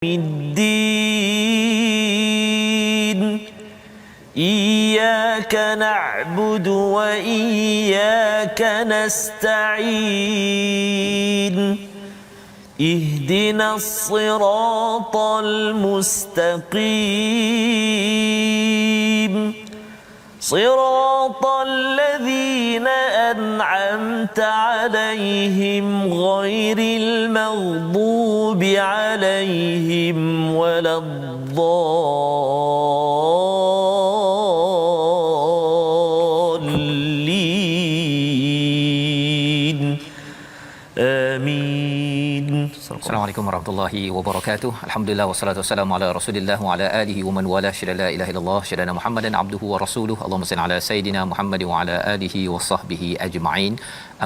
الدين إياك نعبد وإياك نستعين اهدنا الصراط المستقيم صراط الذين أنعمت عليهم غير المغضوب عليهم ولا الضالين آمين. Assalamualaikum warahmatullahi wabarakatuh. Alhamdulillah wassalatu wassalamu ala Rasulillah wa ala alihi wa man wala syada la ilaha illallah syada Muhammadan abduhu wa rasuluhu. Allahumma salli ala sayidina Muhammad wa ala alihi wa sahbihi ajma'in.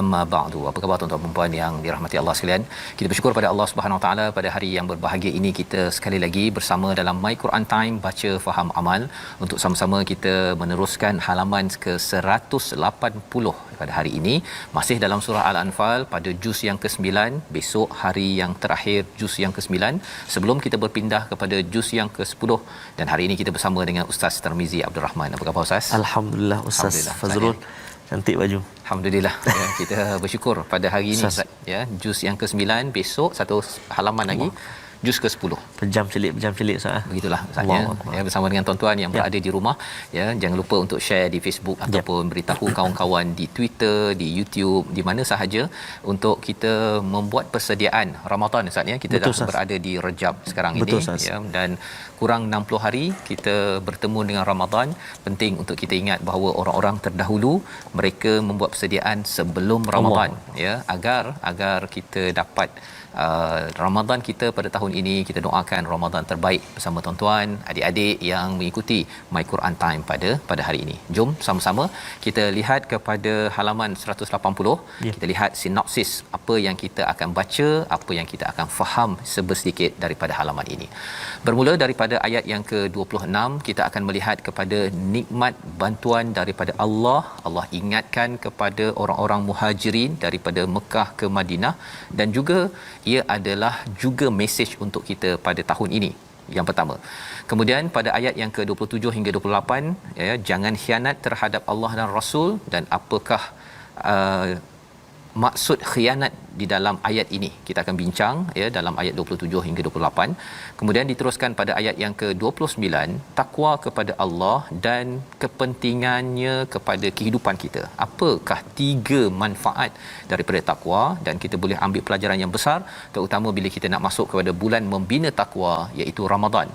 Amma ba'du. Apa khabar tuan-tuan dan puan yang dirahmati Allah sekalian? Kita bersyukur pada Allah Subhanahu Wa Taala pada hari yang berbahagia ini kita sekali lagi bersama dalam My Quran Time baca faham amal untuk sama-sama kita meneruskan halaman ke-180 pada hari ini masih dalam surah Al-Anfal pada juz yang ke-9, besok hari yang terakhir juz yang ke-9 sebelum kita berpindah kepada juz yang ke-10 dan hari ini kita bersama dengan Ustaz Tarmizi Abdul Rahman. Apa khabar Ustaz? Alhamdulillah Ustaz Fazrul. Cantik baju. Alhamdulillah ya, kita bersyukur pada hari ini Ustaz ya, juz yang ke-9 besok satu halaman lagi juz ke-10. Pejam celik Ustaz. Begitulah Ustaz ya, bersama dengan tuan-tuan yang berada di rumah ya, jangan lupa untuk share di Facebook ataupun beritahu kawan-kawan di Twitter, di YouTube, di mana sahaja untuk kita membuat persediaan Ramadan Ustaz ya. Kita dah berada di Rejab sekarang ini ya, dan kurang 60 hari kita bertemu dengan Ramadan. Penting untuk kita ingat bahawa orang-orang terdahulu mereka membuat persediaan sebelum Ramadan ya, agar kita dapat Ramadan kita pada tahun ini. Kita doakan Ramadan terbaik bersama tuan-tuan, adik-adik yang mengikuti My Quran Time pada hari ini. Jom sama-sama kita lihat kepada halaman 180. Kita lihat sinopsis apa yang kita akan baca, apa yang kita akan faham sedikit daripada halaman ini. Bermula daripada ayat yang ke-26, kita akan melihat kepada nikmat bantuan daripada Allah. Allah ingatkan kepada orang-orang Muhajirin daripada Mekah ke Madinah, dan juga ia adalah juga mesej untuk kita pada tahun ini. Yang pertama. Kemudian pada ayat yang ke-27 hingga 28 ya, jangan khianat terhadap Allah dan Rasul, dan apakah maksud khianat di dalam ayat ini kita akan bincang ya dalam ayat 27 hingga 28. Kemudian diteruskan pada ayat yang ke-29, takwa kepada Allah dan kepentingannya kepada kehidupan kita. Apakah 3 manfaat daripada takwa, dan kita boleh ambil pelajaran yang besar terutama bila kita nak masuk kepada bulan membina takwa iaitu Ramadan.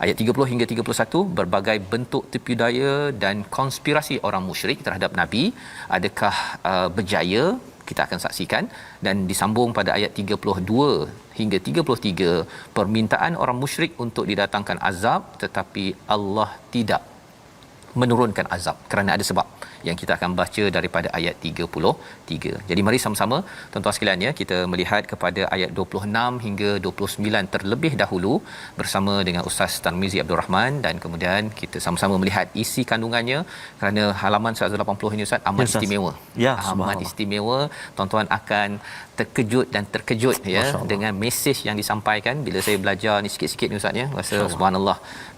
Ayat 30 hingga 31, berbagai bentuk tipu daya dan konspirasi orang musyrik terhadap Nabi adakah berjaya? Kita akan saksikan. Dan disambung pada ayat 32 hingga 33, permintaan orang musyrik untuk didatangkan azab, tetapi Allah tidak menurunkan azab kerana ada sebab yang kita akan baca daripada ayat 33. Jadi mari sama-sama tuan-tuan sekalian ya, kita melihat kepada ayat 26 hingga 29 terlebih dahulu bersama dengan Ustaz Tarmizi Abdul Rahman, dan kemudian kita sama-sama melihat isi kandungannya kerana halaman 180 ini Ustaz amat istimewa. Ya, amat istimewa. Tuan-tuan akan terkejut ya dengan mesej yang disampaikan. Bila saya belajar ni sikit-sikit ni Ustaz ya, rasa subhanallah,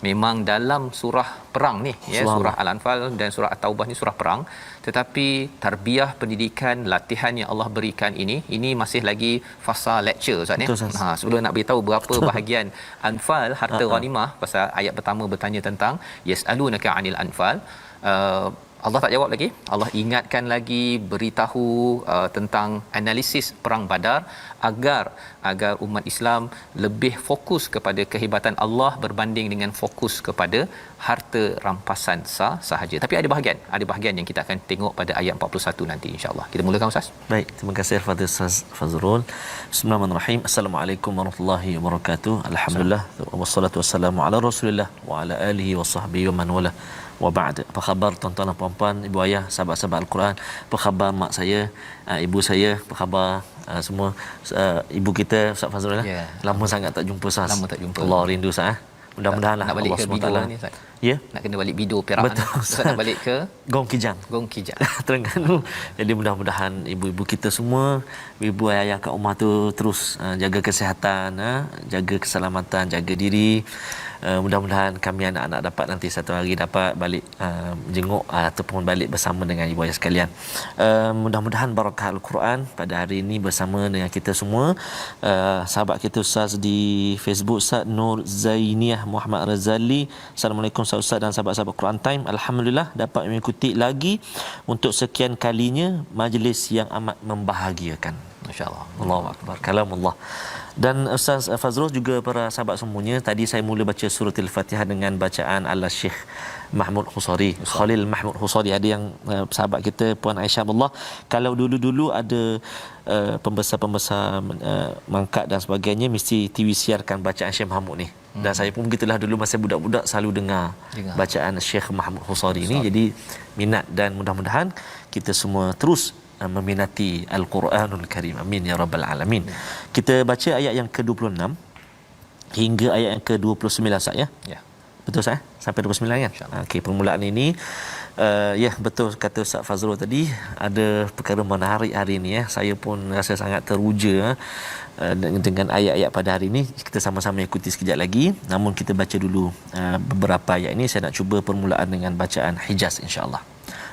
memang dalam surah perang ni ya, surah Al-Anfal dan surah At-Taubah ni surah perang, tetapi tarbiyah, pendidikan, latihan yang Allah berikan ini masih lagi fasa lecture Ustaz ya. Sebelum nak beritahu berapa bahagian Anfal harta ghanimah, pasal ayat pertama bertanya tentang yasalunaka anil anfal, Allah tak jawab lagi. Allah ingatkan lagi, beritahu tentang analisis perang Badar agar umat Islam lebih fokus kepada kehebatan Allah berbanding dengan fokus kepada harta rampasan sahaja. Tapi ada bahagian yang kita akan tengok pada ayat 41 nanti insya-Allah. Kita mulakan Ustaz. Baik, terima kasih Fadil Ustaz Fazrul. Bismillahirrahmanirrahim. Assalamualaikum warahmatullahi wabarakatuh. Alhamdulillah wassalatu wassalamu ala Rasulillah wa ala alihi wasahbihi wa man wala. Wa ba'd. Apa khabar tuan-tuan dan puan-puan, ibu ayah, sahabat-sahabat Al-Quran? Apa khabar mak saya, ibu saya? Apa khabar semua ibu kita Ustaz Fazrul? Lama sangat tak jumpa Ustaz. Lama tak jumpa. Allah rindu Ustaz. Mudah-mudahanlah nak balik Allah ke SWT. bidu ni Ustaz. Ya. Nak kena balik bidu Perak ni. Betul, Ustaz nak balik ke Gong Kijang. Gong Kijang. Terengganu. Jadi mudah-mudahan ibu-ibu kita semua, ibu ayah kat rumah tu terus jaga kesihatan, jaga keselamatan, jaga diri. Mudah-mudahan kami anak-anak dapat nanti satu hari dapat balik jenguk ataupun balik bersama dengan ibu ayah sekalian. Mudah-mudahan barakah Al-Quran pada hari ini bersama dengan kita semua. Sahabat kita Ustaz di Facebook, Ustaz Nur Zainiah Muhammad Razali. Assalamualaikum Ustaz dan sahabat-sahabat Quran Time. Alhamdulillah dapat mengikuti lagi untuk sekian kalinya majlis yang amat membahagiakan. Masya-Allah. Allahu akbar. Kalamullah. Dan Ustaz Fazrul juga para sahabat semuanya, tadi saya mula baca surah Al-Fatihah dengan bacaan ala Syekh Mahmud Husari, Khalil Mahmud Husari. Ada yang sahabat kita Puan Aisyah Allah, kalau dulu-dulu ada pembesar-pembesar mangkat dan sebagainya mesti TV siarkan bacaan Syekh Mahmud ni. Dan saya pun begitulah dulu masa budak-budak selalu dengar bacaan Syekh Mahmud Husari ni. Jadi minat dan mudah-mudahan kita semua terus meminati Al-Quranul Karim. Amin ya rabbal alamin. Kita baca ayat yang ke-26 hingga ayat yang ke-29 Ustaz ya. Ya. Betul Ustaz? Sampai 29 kan? Okey, permulaan ini ya betul kata Ustaz Fazrul tadi, ada perkara menarik hari ini ya. Saya pun rasa sangat teruja dengan ayat-ayat pada hari ini. Kita sama-sama ikuti sekejap lagi. Namun kita baca dulu beberapa ayat ini. Saya nak cuba permulaan dengan bacaan Hijaz insya-Allah.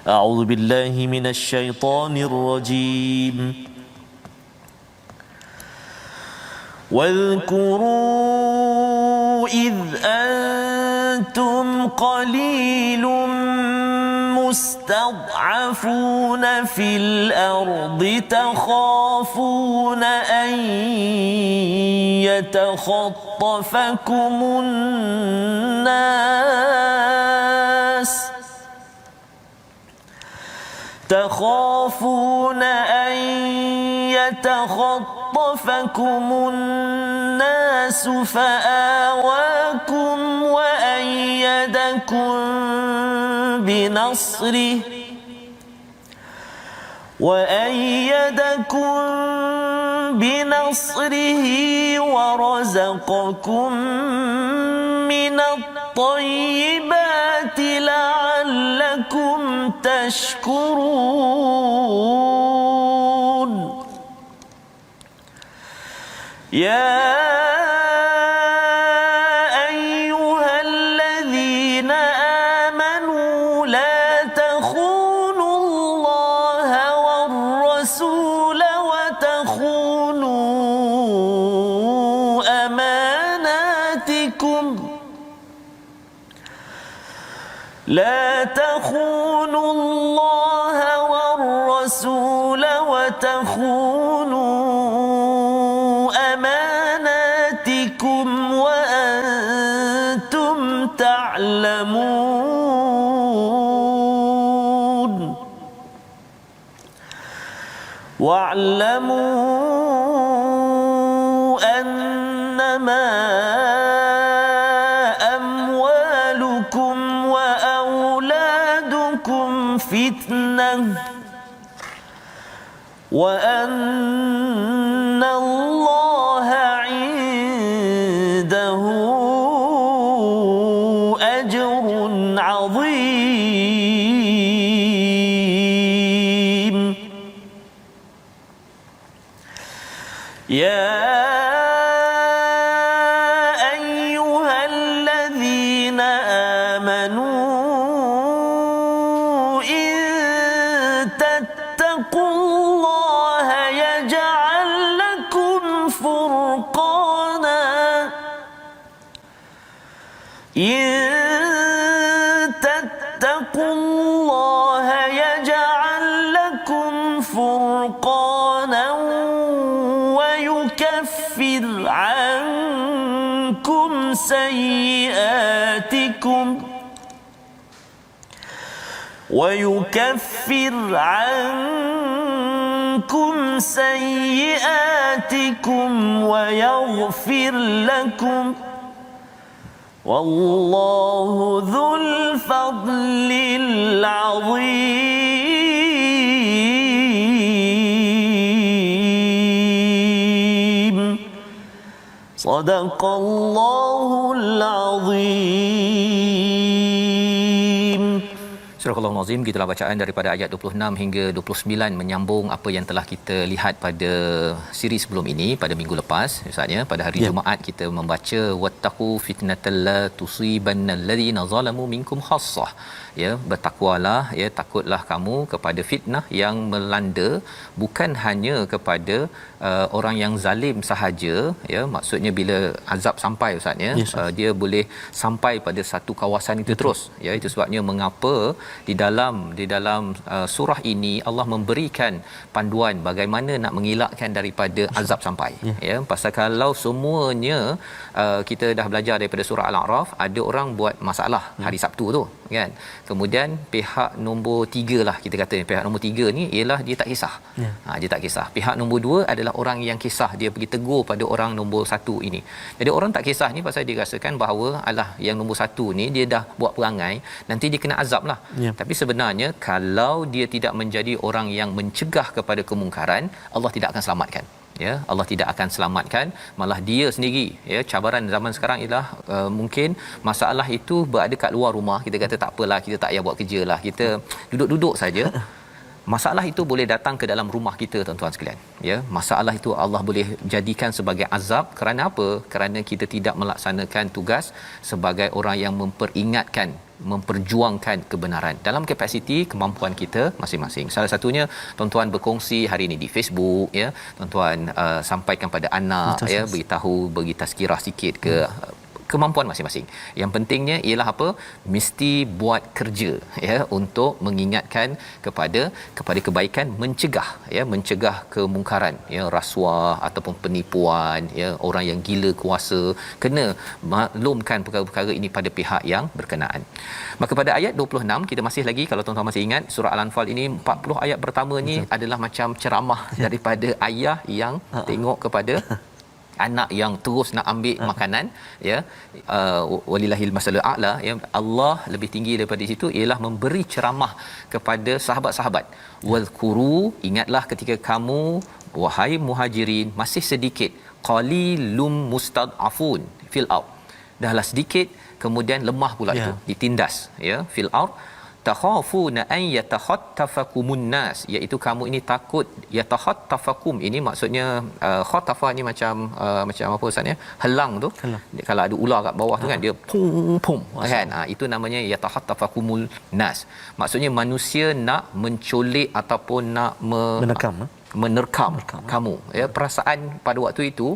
A'udzu billahi minasyaitonir rajim. واذكروا إذ أنتم قليل مستضعفون في الأرض تخافون أن يتخطفكم الناس يتخطفكم الناس فآواكم وأيدكم بنصره ورزقكم من الطيبات لعلكم تشكرون. يا أيها الذين آمنوا لا تخونوا الله والرسول وتخونوا أماناتكم لا تخونوا الله والرسول وتخونوا أماناتكم وأنتم تعلمون. واعلموا أنما أموالكم وأولادكم فتنة وأن الله عنده أجر عظيم. يا أيها الذين آمنوا إن تتقوا الله يجعل لكم فرقانا إن تتقوا الله يجعل لكم فرقانا ويكفر عنكم سيئاتكم ويغفر لكم والله ذو الفضل العظيم. Sadaqallahul azim. Surah Al-Azim, gitulah bacaan daripada ayat 26 hingga 29 menyambung apa yang telah kita lihat pada siri sebelum ini pada minggu lepas. Misalnya pada hari Jumaat kita membaca wattaqu fitnatal la tusibannal ladzina zalamu minkum khassah. Ya, bertakwalah, ya, takutlah kamu kepada fitnah yang melanda bukan hanya kepada orang yang zalim sahaja, ya, maksudnya bila azab sampai ustaz, ya, yes, dia boleh sampai pada satu kawasan itu terus, ya. Itu sebabnya mengapa di dalam surah ini Allah memberikan panduan bagaimana nak mengelakkan daripada azab sampai, ya. Pasal kalau semuanya kita dah belajar daripada surah Al-A'raf, ada orang buat masalah hari Sabtu tu, kan. Kemudian pihak nombor 3 lah, kita kata pihak nombor 3 ni ialah dia tak kisah. Dia tak kisah. Pihak nombor 2 adalah orang yang kisah, dia pergi tegur pada orang nombor 1 ini. Jadi orang tak kisah ni pasal dia rasakan bahawa alah yang nombor 1 ni dia dah buat perangai, nanti dia kena azab lah. Tapi sebenarnya kalau dia tidak menjadi orang yang mencegah kepada kemungkaran, Allah tidak akan selamatkan. Ya, Allah tidak akan selamatkan, malah dia sendiri, ya. Cabaran zaman sekarang ialah mungkin masalah itu berada kat luar rumah, kita kata tak apalah, kita tak payah buat kerjalah, kita duduk-duduk saja. Masalah itu boleh datang ke dalam rumah kita, tuan-tuan sekalian, ya. Masalah itu Allah boleh jadikan sebagai azab. Kerana apa? Kerana kita tidak melaksanakan tugas sebagai orang yang memperjuangkan kebenaran dalam kapasiti kemampuan kita masing-masing. Salah satunya tuan-tuan berkongsi hari ini di Facebook, ya. Tuan-tuan sampaikan pada anak, ya, beritahu, bagi tazkirah sikit ke kemampuan masing-masing. Yang pentingnya ialah apa? Mesti buat kerja, ya, untuk mengingatkan kepada kebaikan, mencegah kemungkaran, ya, rasuah ataupun penipuan, ya, orang yang gila kuasa, kena maklumkan perkara-perkara ini pada pihak yang berkenaan. Maka pada ayat 26 kita masih lagi, kalau tuan-tuan masih ingat, surah Al-Anfal ini 40 ayat pertama ni adalah macam ceramah daripada ayah yang tengok kepada anak yang terus nak ambil makanan, ya. Walillahil masalul a'la, ya. Allah lebih tinggi daripada situ ialah memberi ceramah kepada sahabat-sahabat. Wadhkuru, ingatlah ketika kamu wahai muhajirin masih sedikit, qalilum mustad'afun fil ard, dahlah sedikit kemudian lemah pula, itu ditindas, ya, fil ard, takhafuna an yatakhattafakumun nas, iaitu kamu ini takut, yatakhattafakum ini maksudnya khatafa ni macam apa ustaz, ya, helang tu. Kalau ada ular kat bawah tu kan, dia pum kan, itu namanya yatakhattafakumul nas. Maksudnya manusia nak menculik ataupun nak menerkam kamu, ya. Perasaan pada waktu itu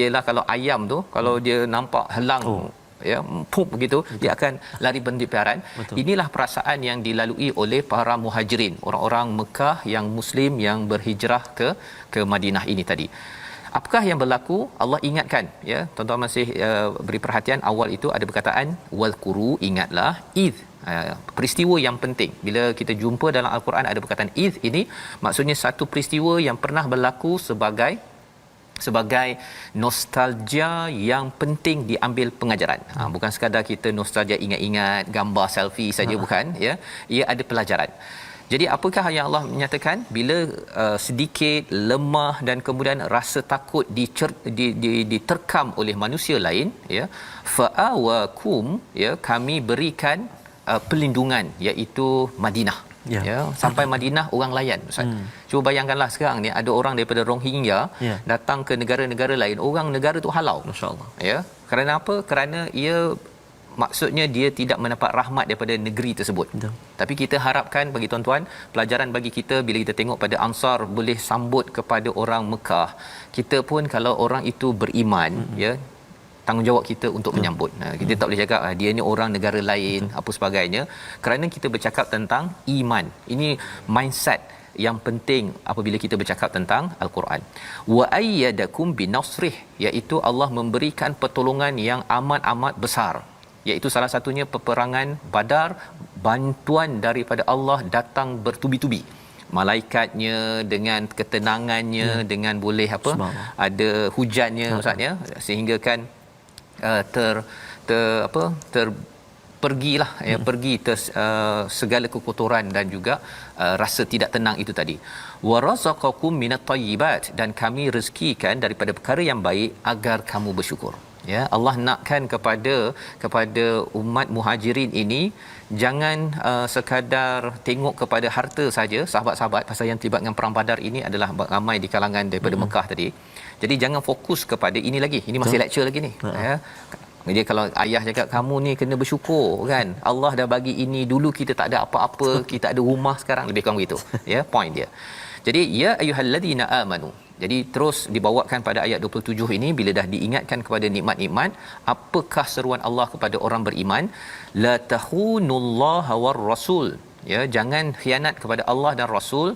ialah kalau ayam tu kalau dia nampak helang, ya, pup begitu, dia akan lari berdeparan. Inilah perasaan yang dilalui oleh para muhajirin, orang-orang Mekah yang muslim yang berhijrah ke Madinah ini tadi. Apakah yang berlaku? Allah ingatkan, ya. Tuan-tuan masih beri perhatian, awal itu ada perkataan walquru, ingatlah, id, peristiwa yang penting. Bila kita jumpa dalam Al-Quran ada perkataan id, ini maksudnya satu peristiwa yang pernah berlaku sebagai nostalgia yang penting diambil pengajaran. Bukan sekadar kita nostalgia ingat-ingat gambar selfie saja, bukan, ya. Ia ada pelajaran. Jadi apakah yang Allah menyatakan bila sedikit lemah dan kemudian rasa takut diterkam oleh manusia lain, ya, fa'awakum, ya, kami berikan perlindungan, iaitu Madinah. Ya, sampai Madinah orang layan, ustaz. Cuba bayangkanlah sekarang ni ada orang daripada Rohingya datang ke negara-negara lain, orang negara tu halau, masya-Allah, ya. Kerana apa? Kerana ia maksudnya dia tidak mendapat rahmat daripada negeri tersebut. Tapi kita harapkan bagi tuan-tuan, pelajaran bagi kita bila kita tengok pada Ansar boleh sambut kepada orang Mekah, kita pun kalau orang itu beriman, ya, tanggungjawab kita untuk menyambut. Kita tak boleh cakap dia ni orang negara lain, apa sebagainya, kerana kita bercakap tentang iman. Ini mindset yang penting apabila kita bercakap tentang Al-Quran. Wa ayyadakum binasrih, iaitu Allah memberikan pertolongan yang amat-amat besar, iaitu salah satunya peperangan Badar. Bantuan daripada Allah datang bertubi-tubi, malaikatnya dengan ketenangannya, dengan boleh ada hujannya, ustaz, ya, sehingga kan pergilah pergi segala kekotoran dan juga rasa tidak tenang itu tadi. Wa razaqakum minat thayyibat, dan kami rezekikan daripada perkara yang baik agar kamu bersyukur. Ya, Allah nakkan kepada umat Muhajirin ini jangan sekadar tengok kepada harta saja, sahabat-sahabat pasal yang terlibat dengan perang Badar ini adalah ramai di kalangan daripada Mekah tadi. Jadi jangan fokus kepada ini lagi. Ini masih lecture lagi ni. Ya. Jadi kalau ayah cakap kamu ni kena bersyukur kan. Allah dah bagi ini, dulu kita tak ada apa-apa, kita ada rumah sekarang, lebih kurang begitu. Ya, point dia. Jadi ya ayyuhallazina amanu. Jadi terus dibawakan pada ayat 27 ini bila dah diingatkan kepada nikmat-nikmat, apakah seruan Allah kepada orang beriman? La tahunullaha war rasul. Ya, jangan khianat kepada Allah dan Rasul.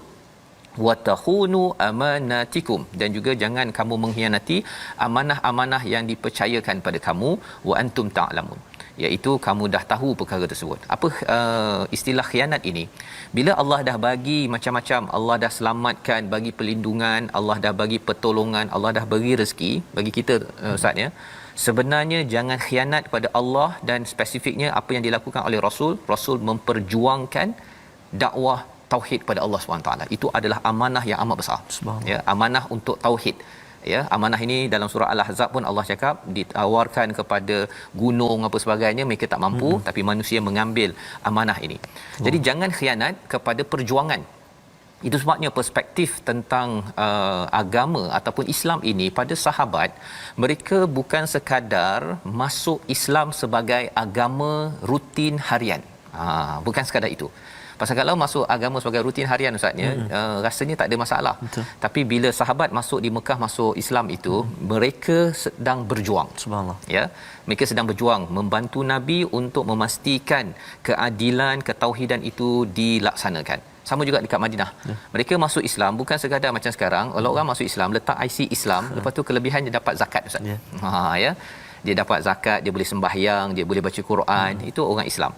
Wa tahunu amanatikum, dan juga jangan kamu mengkhianati amanah-amanah yang dipercayakan pada kamu, wa antum ta'lamun, iaitu kamu dah tahu perkara tersebut. Apa istilah khianat ini? Bila Allah dah bagi macam-macam, Allah dah selamatkan, bagi perlindungan, Allah dah bagi pertolongan, Allah dah bagi rezeki bagi kita, Ustaz ya. Sebenarnya jangan khianat kepada Allah, dan spesifiknya apa yang dilakukan oleh Rasul memperjuangkan dakwah tauhid pada Allah SWT. Itu adalah amanah yang amat besar. Ya, amanah untuk tauhid. Ya, amanah ini dalam surah Al-Ahzab pun Allah cakap ditawarkan kepada gunung apa sebagainya, mereka tak mampu, tapi manusia mengambil amanah ini. Jadi jangan khianat kepada perjuangan. Itu sebabnya perspektif tentang agama ataupun Islam ini pada sahabat, mereka bukan sekadar masuk Islam sebagai agama rutin harian. Bukan sekadar itu. Pasal kalau masuk agama sebagai rutin harian, Ustaznya, rasanya tak ada masalah. Betul. Tapi bila sahabat masuk di Mekah, masuk Islam itu, mereka sedang berjuang. Subhanallah. Ya, mereka sedang berjuang membantu Nabi untuk memastikan keadilan, ketauhidan itu dilaksanakan. Sama juga dekat Madinah. Ya. Mereka masuk Islam bukan sekadar macam sekarang, kalau orang masuk Islam letak IC Islam, lepas tu kelebihannya dapat zakat, Ustaz. Ya. Ya. Dia dapat zakat, dia boleh sembahyang, dia boleh baca Quran, itu orang Islam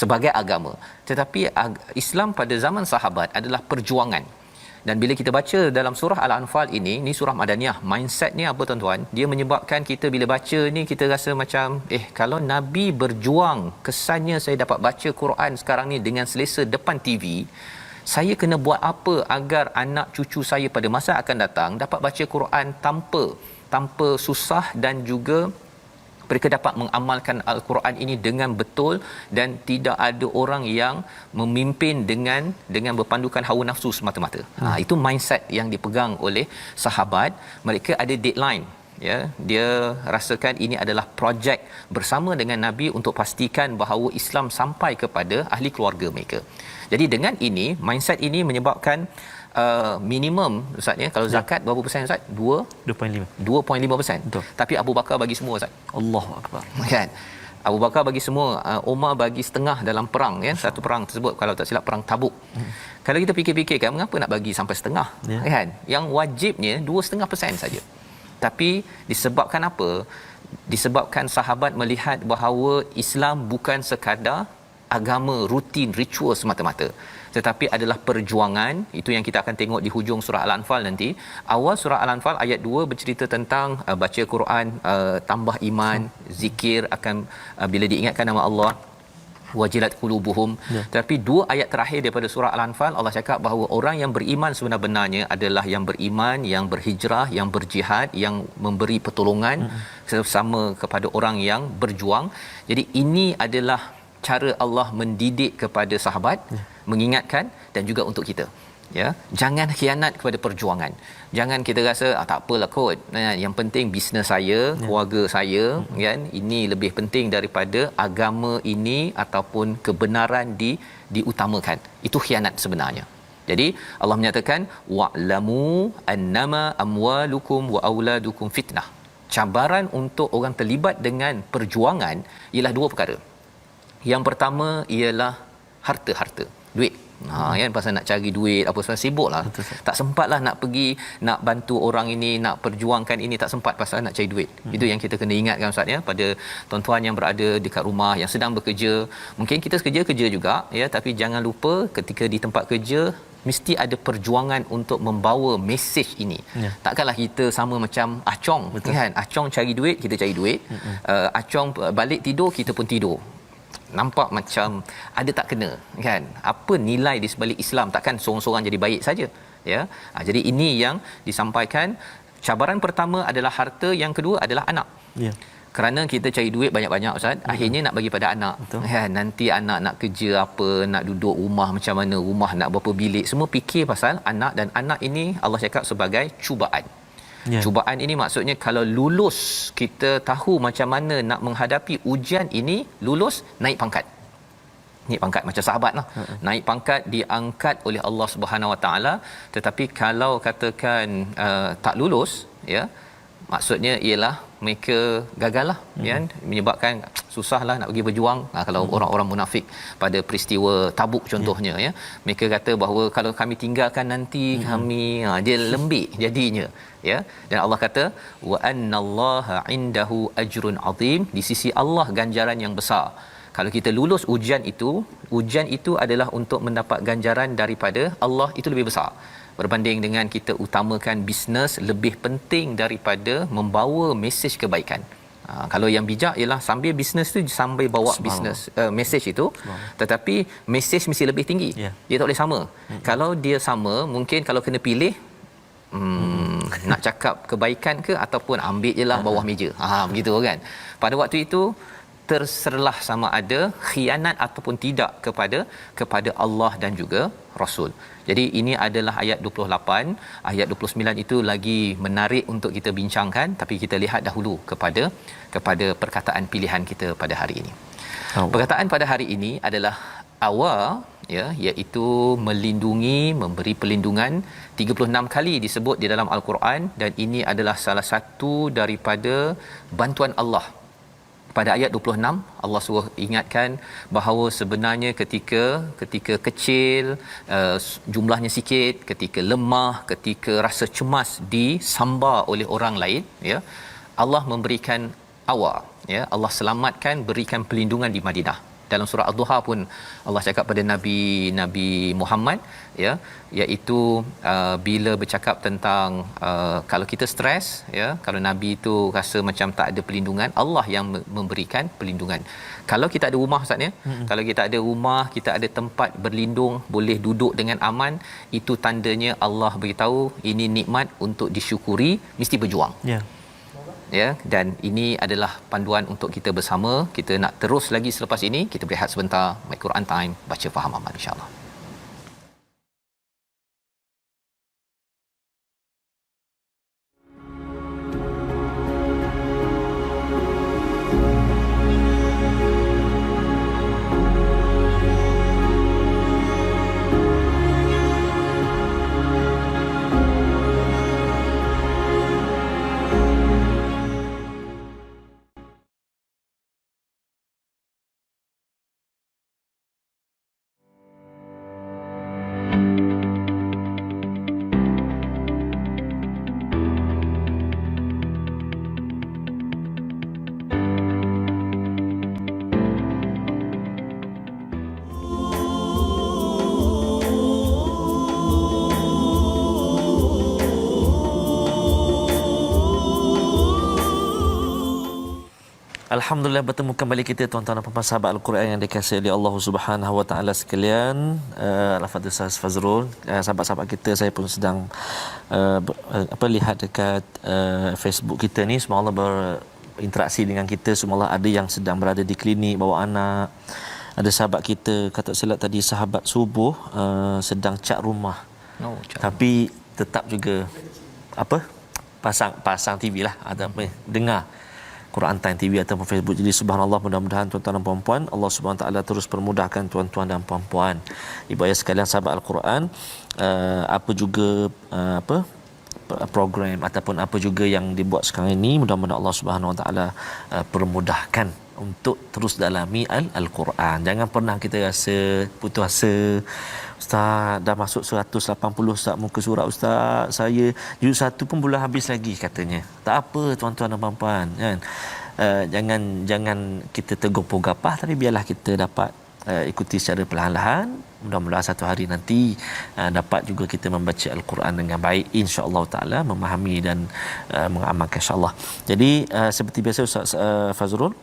sebagai agama. Tetapi Islam pada zaman sahabat adalah perjuangan. Dan bila kita baca dalam surah Al-Anfal ini surah Madaniyah, mindset ni apa tuan-tuan? Dia menyebabkan kita bila baca ni kita rasa macam kalau Nabi berjuang, kesannya saya dapat baca Quran sekarang ni dengan selesa depan TV. Saya kena buat apa agar anak cucu saya pada masa akan datang dapat baca Quran tanpa susah, dan juga mereka dapat mengamalkan Al-Quran ini dengan betul, dan tidak ada orang yang memimpin dengan berpandukan hawa nafsu semata-mata. Itu mindset yang dipegang oleh sahabat. Mereka ada deadline. Ya, dia rasakan ini adalah projek bersama dengan Nabi untuk pastikan bahawa Islam sampai kepada ahli keluarga mereka. Jadi dengan ini, mindset ini menyebabkan minimum, Ustaz ya, kalau zakat berapa persen, Ustaz? 2.5%. Betul. Tapi Abu Bakar bagi semua, Ustaz. Allahu akbar. Kan? Abu Bakar bagi semua, Umar bagi setengah dalam perang, ya. Satu perang tersebut kalau tak silap perang Tabuk. Kalau kita fikir-fikirkan, mengapa nak bagi sampai setengah? Ya. Kan? Yang wajibnya 2.5% saja. Tapi disebabkan apa? Disebabkan sahabat melihat bahawa Islam bukan sekadar agama rutin, ritual semata-mata, tetapi adalah perjuangan. Itu yang kita akan tengok di hujung surah Al-Anfal nanti. Awal surah Al-Anfal ayat 2 bercerita tentang baca Quran, tambah iman, zikir akan bila diingatkan nama Allah, wajilat qulubuhum. Tapi 2 ayat terakhir daripada surah Al-Anfal, Allah cakap bahawa orang yang beriman sebenar-benarnya adalah yang beriman, yang berhijrah, yang berjihad, yang memberi pertolongan sama kepada orang yang berjuang. Jadi ini adalah cara Allah mendidik kepada sahabat, mengingatkan, dan juga untuk kita. Ya, jangan khianat kepada perjuangan. Jangan kita rasa tak apalah kot, yang penting bisnes saya, keluarga saya, kan, ini lebih penting daripada agama ini ataupun kebenaran diutamakan. Itu khianat sebenarnya. Jadi Allah menyatakan wa'lamu annama amwalukum wa auladukum fitnah. Cabaran untuk orang terlibat dengan perjuangan ialah 2 perkara. Yang pertama ialah harta, duit. Kan, pasal nak cari duit apa sebab sibuklah. Tak sempatlah nak pergi nak bantu orang ini, nak perjuangkan ini, tak sempat pasal nak cari duit. Itu yang kita kena ingatkan, Ustaz ya, pada tuan-tuan yang berada dekat rumah yang sedang bekerja. Mungkin kita kerja juga ya, tapi jangan lupa ketika di tempat kerja mesti ada perjuangan untuk membawa mesej ini. Takkanlah kita sama macam Acong. Betul. Kan, Acong cari duit, kita cari duit. Acong balik tidur, kita pun tidur. nampak macam ada tak kena kan, apa nilai di sebalik Islam, takkan seorang-seorang jadi baik saja ya. Jadi ini yang disampaikan, cabaran pertama adalah harta, yang kedua adalah anak. Ya. Kerana kita cari duit banyak-banyak Ustaz, akhirnya nak bagi pada anak. Kan, nanti anak nak kerja apa, nak duduk rumah macam mana, rumah nak berapa bilik, semua fikir pasal anak. Dan anak ini Allah cakap sebagai cubaan. Ya. Cubaan ini maksudnya kalau lulus, kita tahu macam mana nak menghadapi ujian ini, lulus naik pangkat. Naik pangkat macam sahabat lah. Naik pangkat, diangkat oleh Allah Subhanahu Wa Taala. Tetapi kalau katakan tak lulus ya, maksudnya ialah mereka gagal lah kan, menyebabkan susahlah nak pergi berjuang. Kalau orang-orang munafik pada peristiwa Tabuk contohnya ya, mereka kata bahawa kalau kami tinggalkan nanti kami dia lembik jadinya ya. Dan Allah kata wa annallaha indahu ajrun azim, di sisi Allah ganjaran yang besar. Kalau kita lulus ujian itu adalah untuk mendapat ganjaran daripada Allah, itu lebih besar berbanding dengan kita utamakan bisnes lebih penting daripada membawa mesej kebaikan. Kalau yang bijak ialah sambil bisnes tu sambil bawa bisnes mesej itu, tetapi mesej mesti lebih tinggi. Dia tak boleh sama. Kalau dia sama, mungkin kalau kena pilih nak cakap kebaikan ke ataupun ambil jelah bawah meja. Begitu kan. Pada waktu itu terserlah sama ada khianat ataupun tidak kepada Allah dan juga Rasul. Jadi ini adalah ayat 28. Ayat 29 itu lagi menarik untuk kita bincangkan, tapi kita lihat dahulu kepada perkataan pilihan kita pada hari ini. Perkataan pada hari ini adalah awal ya, iaitu melindungi, memberi perlindungan. 36 kali disebut di dalam Al-Quran, dan ini adalah salah satu daripada bantuan Allah. Pada ayat 26 Allah suruh ingatkan bahawa sebenarnya ketika kecil, jumlahnya sikit, ketika lemah, ketika rasa cemas disambar oleh orang lain ya, Allah memberikan awal ya, Allah selamatkan, berikan perlindungan di Madinah. Dalam surah Ad-Duha pun Allah cakap pada Nabi Muhammad ya, iaitu bila bercakap tentang kalau kita stres ya, kalau Nabi itu rasa macam tak ada perlindungan, Allah yang memberikan perlindungan. Kalau kita ada rumah Ustaz ya, kalau kita ada rumah, kita ada tempat berlindung, boleh duduk dengan aman, itu tandanya Allah beritahu ini nikmat untuk disyukuri, mesti berjuang. Ya, dan ini adalah panduan untuk kita bersama. Kita nak terus lagi selepas ini. Kita berehat sebentar. My Quran Time, baca faham amal insya-Allah. Alhamdulillah, bertemu kembali kita tuan-tuan dan puan-puan sahabat Al-Quran yang dikasihi oleh Allah Subhanahu Wa Taala sekalian. Al-Fadhil Ustaz Fazrul, sahabat-sahabat kita, saya pun sedang lihat dekat Facebook kita ni, semua Allah berinteraksi dengan kita. Semua Allah ada yang sedang berada di klinik bawa anak. Ada sahabat kita kata silap tadi, sahabat subuh sedang cat rumah. Tapi tetap juga pasang TV lah, ada apa dengar Quran Time TV ataupun Facebook. Jadi subhanallah, mudah-mudahan tuan-tuan dan puan-puan Allah Subhanahu Wa Taala terus permudahkan tuan-tuan dan puan-puan, ibu ayah sekalian sahabat Al-Quran. Apa juga program ataupun apa juga yang dibuat sekarang ini, mudah-mudahan Allah Subhanahu Wa Taala permudahkan untuk terus dalami Al-Quran. Jangan pernah kita rasa putus asa. Ustaz dah masuk 180 Ustaz muka surat Ustaz, saya juz 1 pun belum habis lagi katanya. Tak apa tuan-tuan dan puan-puan kan. Jangan kita tergopoh gapah, tapi biarlah kita dapat ikuti secara perlahan-lahan. Mudah-mudahan satu hari nanti dapat juga kita membaca Al-Quran dengan baik, insya-Allah taala, memahami dan mengamalkan insya-Allah. Jadi seperti biasa Ustaz Fazrul,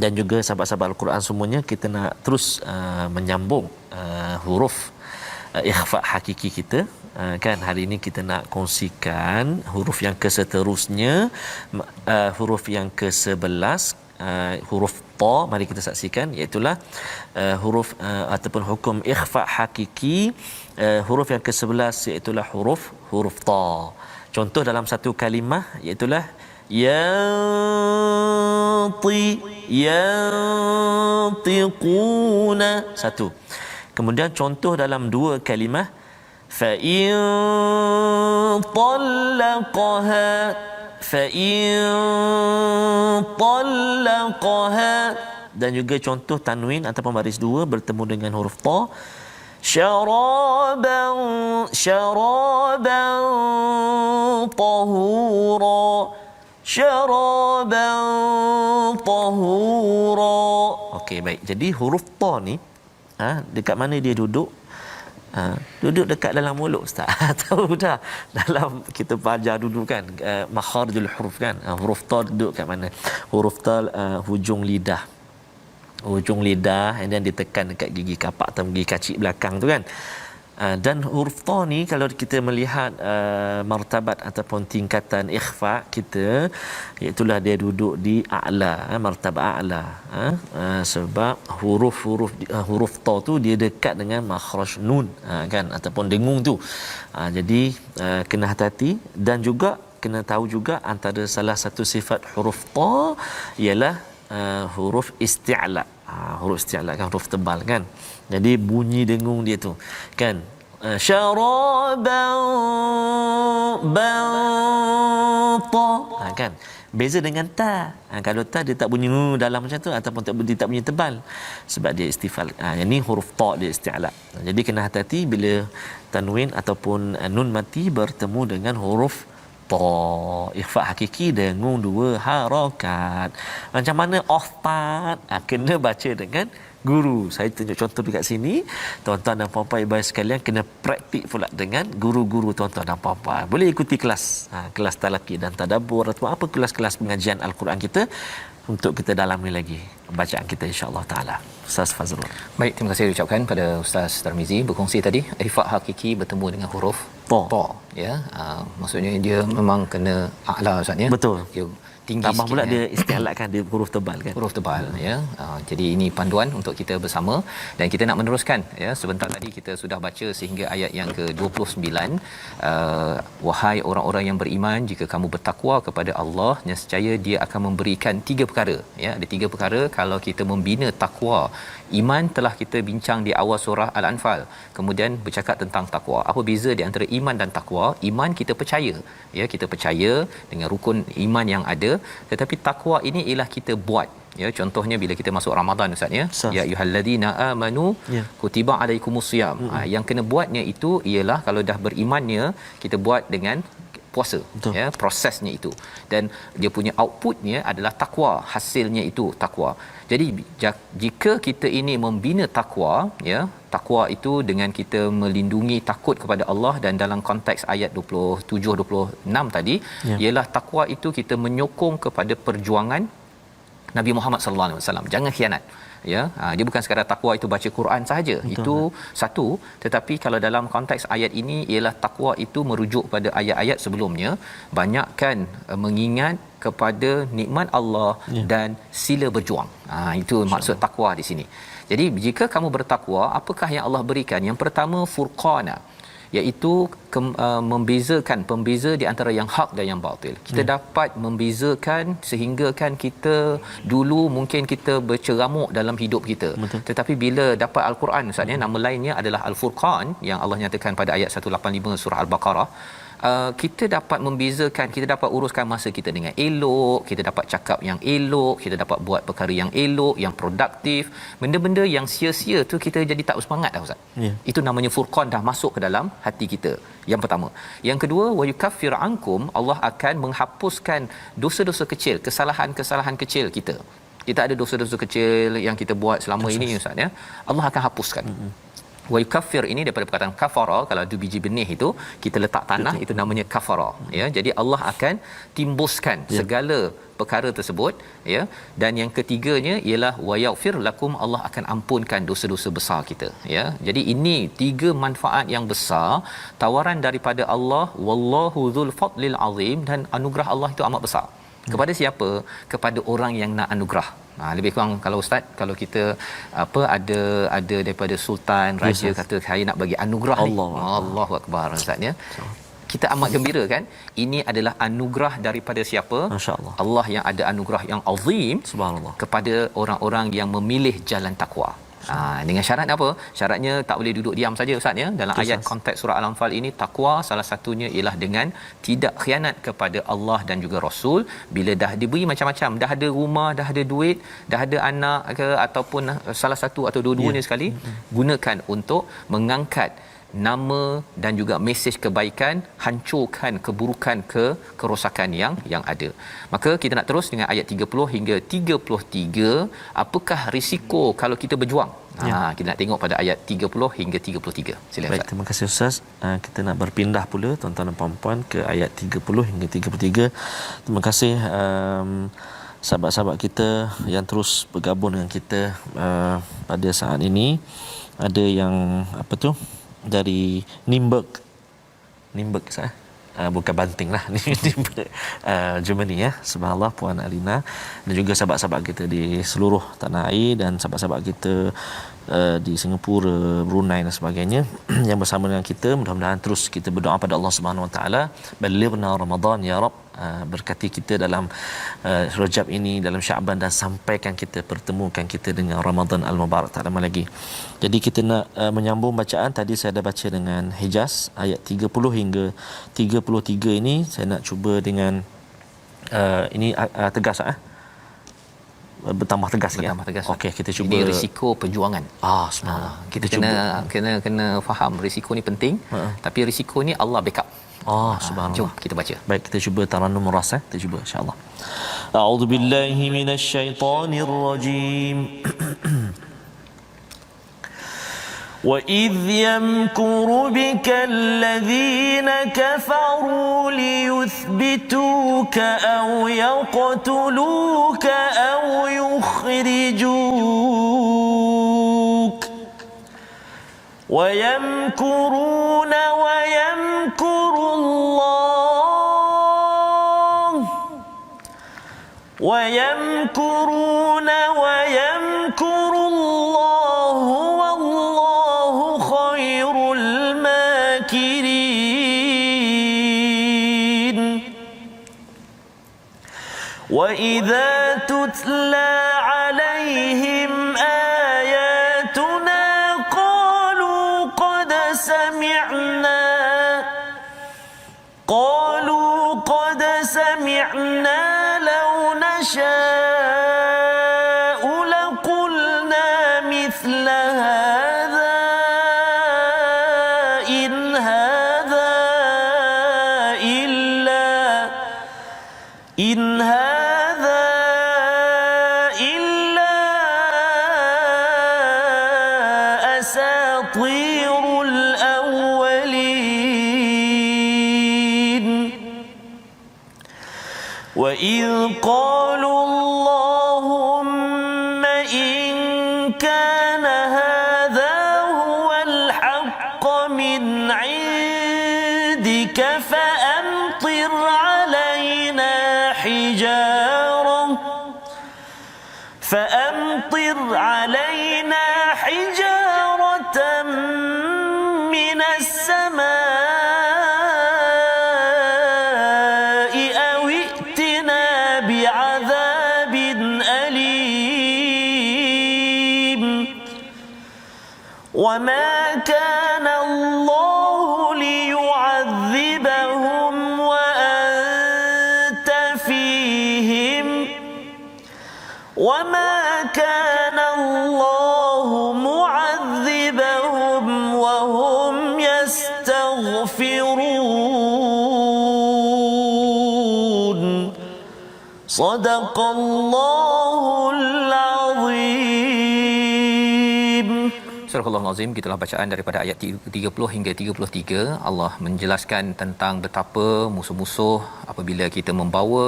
dan juga sahabat-sahabat Al-Quran semuanya, kita nak terus menyambung huruf ikhfa hakiki kita. Kan hari ini kita nak kongsikan huruf yang keseterusnya, huruf yang ke-11, huruf ta. Mari kita saksikan, iaitu huruf ataupun hukum ikhfa hakiki, huruf yang ke-11 iaitu huruf ta. Contoh dalam satu kalimah iaitu yantiquna, satu. Kemudian contoh dalam dua kalimah, فَإِن طَلَّقَهَا, dan juga contoh tanwin ataupun baris dua bertemu dengan huruf ta, syaraban tahura, okey, baik. Jadi huruf ta ni dekat mana dia duduk? Duduk dekat dalam mulut, Ustaz. Tahu dah, dalam kita belajar dulu kan, makharijul huruf kan, huruf ta duduk kat mana? Huruf ta hujung lidah, and then ditekan dekat gigi kapak atau gigi kacik belakang tu kan. Dan huruf ta ni kalau kita melihat martabat ataupun tingkatan ikhfa kita, iaitu dia duduk di a'la, martabat a'la. Sebab huruf ta tu dia dekat dengan makhraj nun, kan, ataupun dengung tu. Jadi kena hati-hati, dan juga kena tahu juga antara salah satu sifat huruf ta ialah huruf isti'la. Huruf isti'la kan huruf tebal kan. Jadi bunyi dengung dia tu kan, syaraban banta, kan, beza dengan ta. Kalau ta dia tak bunyi dalam macam tu, ataupun tak bunyi tebal, sebab dia istifal. Yang ni huruf ta dia isti'la. Jadi kena hati-hati bila tanwin ataupun nun mati bertemu dengan huruf ta. Ikhfa hakiki dengung dua harakat. Macam mana Ustaz? Kena baca dengan guru. Saya tunjuk contoh dekat sini. Tuan-tuan dan puan-puan ibu sekalian kena praktik pula dengan guru-guru tuan-tuan dan puan-puan. Boleh ikuti kelas, kelas talaqi dan tadabbur atau apa kelas-kelas pengajian Al-Quran kita, untuk kita dalami lagi bacaan kita, insya-Allah taala. Ustaz Fazrul. Baik, terima kasih ucapkan pada Ustaz Tarmizi berkongsi tadi ikhfa hakiki bertemu dengan huruf ta, ya. Maksudnya dia memang kena a'la, Ustaz, ya. Betul. Dia tinggi tambah sikit, pula ya. dia isti'la kan, dia huruf tebal kan. Huruf tebal, ya. Jadi ini panduan untuk kita bersama, dan kita nak meneruskan, ya. Sebentar tadi kita sudah baca sehingga ayat yang ke-29. Wahai orang-orang yang beriman, jika kamu bertakwa kepada Allah, nescaya dia akan memberikan 3 perkara, ya. Ada 3 perkara kalau kita membina takwa. Iman telah kita bincang di awal surah Al-Anfal. Kemudian bercakap tentang takwa. Apa beza di antara iman dan takwa? Iman kita percaya, ya, kita percaya dengan rukun iman yang ada, tetapi takwa ini ialah kita buat, ya. Contohnya bila kita masuk Ramadan, Ustaz, ya. Ya ayyuhallazina amanu kutiba alaikumusiyam. Yang kena buatnya itu ialah kalau dah berimannya kita buat dengan puasa. Betul. Ya, prosesnya itu, dan dia punya outputnya adalah takwa, hasilnya itu takwa. Jadi jika kita ini membina takwa, ya, takwa itu dengan kita melindungi takut kepada Allah, dan dalam konteks ayat 27 26 tadi, ialah takwa itu kita menyokong kepada perjuangan Nabi Muhammad sallallahu alaihi wasallam, jangan khianat, ya. Dia bukan sekadar takwa itu baca Quran sahaja. Betul. Itu satu, tetapi kalau dalam konteks ayat ini ialah takwa itu merujuk pada ayat-ayat sebelumnya, banyakkan mengingat kepada nikmat Allah, dan sila berjuang. Itu maksud takwa di sini. Jadi jika kamu bertakwa, apakah yang Allah berikan? Yang pertama, furqana, iaitu pembeza di antara yang hak dan yang batil. Kita dapat membezakan, sehingga kan kita dulu mungkin kita berceramuk dalam hidup kita. Betul. Tetapi bila dapat Al-Quran, Ustaz, nama lainnya adalah Al-Furqan, yang Allah nyatakan pada ayat 185 surah Al-Baqarah. Kita dapat membezakan, kita dapat uruskan masa kita dengan elok, kita dapat cakap yang elok, kita dapat buat perkara yang elok, yang produktif. Benda-benda yang sia-sia tu kita jadi tak bersemangat dah, Ustaz. Itu namanya furqan, dah masuk ke dalam hati kita. Yang pertama. Yang kedua, wa yukaffir ankum, Allah akan menghapuskan dosa-dosa kecil, kesalahan-kesalahan kecil kita. Kita ada dosa-dosa kecil yang kita buat selama ini, Ustaz, ya. Allah akan hapuskan. Wa yukaffir ini daripada perkataan kafara, kalau ada biji benih itu kita letak tanah. Betul. Itu namanya kafara, ya. Jadi Allah akan timbuskan segala perkara tersebut, ya. Dan yang ketiganya ialah wa yaghfir lakum, Allah akan ampunkan dosa-dosa besar kita, ya. Jadi ini tiga manfaat yang besar, tawaran daripada Allah, wallahu dzul fadlil azim, dan anugerah Allah itu amat besar. Kepada siapa? Kepada orang yang nak anugerah. Lebih kurang kalau ustaz, kalau kita ada daripada sultan, raja, kata saya nak bagi anugerah Allah. Ni. Allahu akbar ustaz, ya. Kita amat gembira kan? Ini adalah anugerah daripada siapa? Masya-Allah. Allah yang ada anugerah yang azim, subhanallah, kepada orang-orang yang memilih jalan takwa. Dengan syarat apa? Syaratnya tak boleh duduk diam saja ustaz, ya. Dalam ayat konteks surah Al-Anfal ini, takwa salah satunya ialah dengan tidak khianat kepada Allah dan juga Rasul. Bila dah diberi macam-macam, dah ada rumah, dah ada duit, dah ada anak ke, ataupun salah satu atau dua-duanya sekali, gunakan untuk mengangkat nama dan juga mesej kebaikan, hancurkan keburukan, kerosakan yang ada. Maka kita nak terus dengan ayat 30 hingga 33. Apakah risiko kalau kita berjuang? Kita nak tengok pada ayat 30 hingga 33. Silakan. Baik, terima kasih Ustaz. Kita nak berpindah pula tuan-tuan dan puan-puan ke ayat 30 hingga 33. Terima kasih sahabat-sahabat kita yang terus bergabung dengan kita pada saat ini. Ada yang dari Nürnberg saya, bukan Banting lah, Nürnberg, Germany, ya. Subhanallah, Puan Alina, dan juga sahabat-sahabat kita di seluruh tanah air, dan sahabat-sahabat kita di Singapura, Brunei dan sebagainya yang bersama dengan kita. Mudah-mudahan terus kita berdoa pada Allah Subhanahu Wa Taala, balighna Ramadan ya Rabb, berkati kita dalam Rajab ini, dalam Syaban, dan sampaikan kita, pertemukan kita dengan Ramadan al-Mubarak, tak lama lagi. Jadi kita nak menyambung bacaan. Tadi saya dah baca dengan Hijaz ayat 30 hingga 33 ini. Saya nak cuba dengan ini tegas bertambah tegas, ya. Okey, kita cuba. Ini risiko perjuangan. Subhanallah. Kita kena faham risiko ni penting, tapi risiko ni Allah backup. Subhanallah. Jom kita baca. Baik, kita cuba Tarannum Ras, kita cuba insya-Allah. A'udzubillahi minasyaitonirrajim. وَإِذْ يَمْكُرُ بِكَ الَّذِينَ كَفَرُوا لِيُثْبِتُوكَ أَوْ يَقْتُلُوكَ أَوْ يُخْرِجُوكَ وَيَمْكُرُونَ وَيَمْكُرُ اللَّهُ وَيَمْكُرُونَ وَيَمْكُرُ اللَّهُ وَاللَّهُ خَيْرُ الْمَاكِرِينَ وَإِذَا تُتْلَى عَلَيْهِمْ آيَاتُنَا قَالُوا قَدْ سَمِعْنَا لَوْ نَشَاءُ لَقُلْنَا مِثْلَ هَذَا إِنْ هَذَا إِلَّا أَسَاطِيرُ الْأَوَّلِينَ وَإِذْ قَالُوا اللَّهُمَّ إِنْ كَانَ هَذَا هُوَ الْحَقَّ مِنْ عِنْدِكَ فَأَمْطِرْ عَلَيْنَا حِجَارَةً مِنَ السَّمَاءِ أَوْ ائْتِنَا بِعَذَابٍ أَلِيمٍ وَمَا كَانَ اللَّهُ لِيُعَذِّبَهُمْ وَأَنْتَ فِيهِمْ وَمَا كَانَ اللَّهُ مُعَذِّبَهُمْ وَهُمْ يَسْتَغْفِرُونَ صدق الله العظيم. Astagfirullahalazim, gitulah bacaan daripada ayat 30 hingga 33. Allah menjelaskan tentang betapa musuh-musuh apabila kita membawa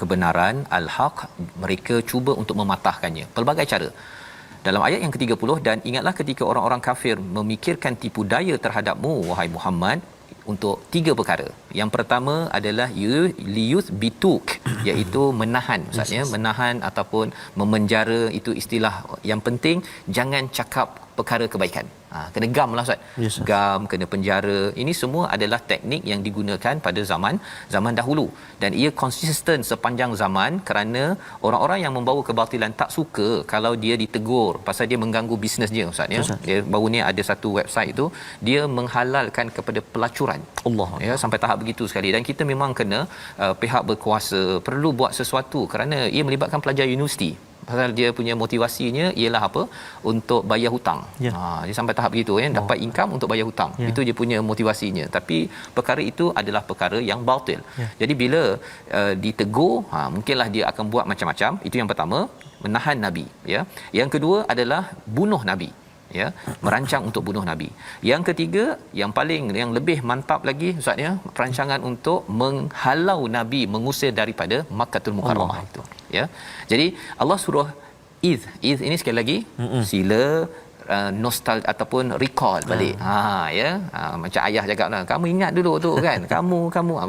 kebenaran al-haq, mereka cuba untuk mematahkannya pelbagai cara. Dalam ayat yang ke-30, dan ingatlah ketika orang-orang kafir memikirkan tipu daya terhadapmu wahai Muhammad untuk 3 perkara. Yang pertama adalah liyuth bituk, iaitu menahan. Maksudnya menahan ataupun memenjara, itu istilah yang penting. Jangan cakap perkara kebaikan. Kena gam lah Ustaz. Gam, kena penjara. Ini semua adalah teknik yang digunakan pada zaman dahulu, dan ia konsisten sepanjang zaman, kerana orang-orang yang membawa kebatilan tak suka kalau dia ditegur pasal dia mengganggu bisnes dia Ustaz ya. Dia baru ni ada satu website tu, dia menghalalkan kepada pelacuran. Allah ya, sampai tahap begitu sekali. Dan kita memang kena pihak berkuasa perlu buat sesuatu, kerana ia melibatkan pelajar universiti. Pasal dia punya motivasinya ialah apa? Untuk bayar hutang. Dia sampai tahap begitu ya, dapat income untuk bayar hutang. Itu dia punya motivasinya. Tapi perkara itu adalah perkara yang batil. Jadi bila ditegur, mungkinlah dia akan buat macam-macam. Itu yang pertama, menahan nabi ya. Yang kedua adalah bunuh nabi ya, merancang untuk bunuh nabi. Yang ketiga, yang lebih mantap lagi Ustaz ya, perancangan untuk menghalau nabi, mengusir daripada Makkahul Mukarramah itu ya. Jadi Allah suruh iz ini sekali lagi sila nostal ataupun recall balik. Macam ayah cakaplah, kamu ingat dulu tu kan, kamu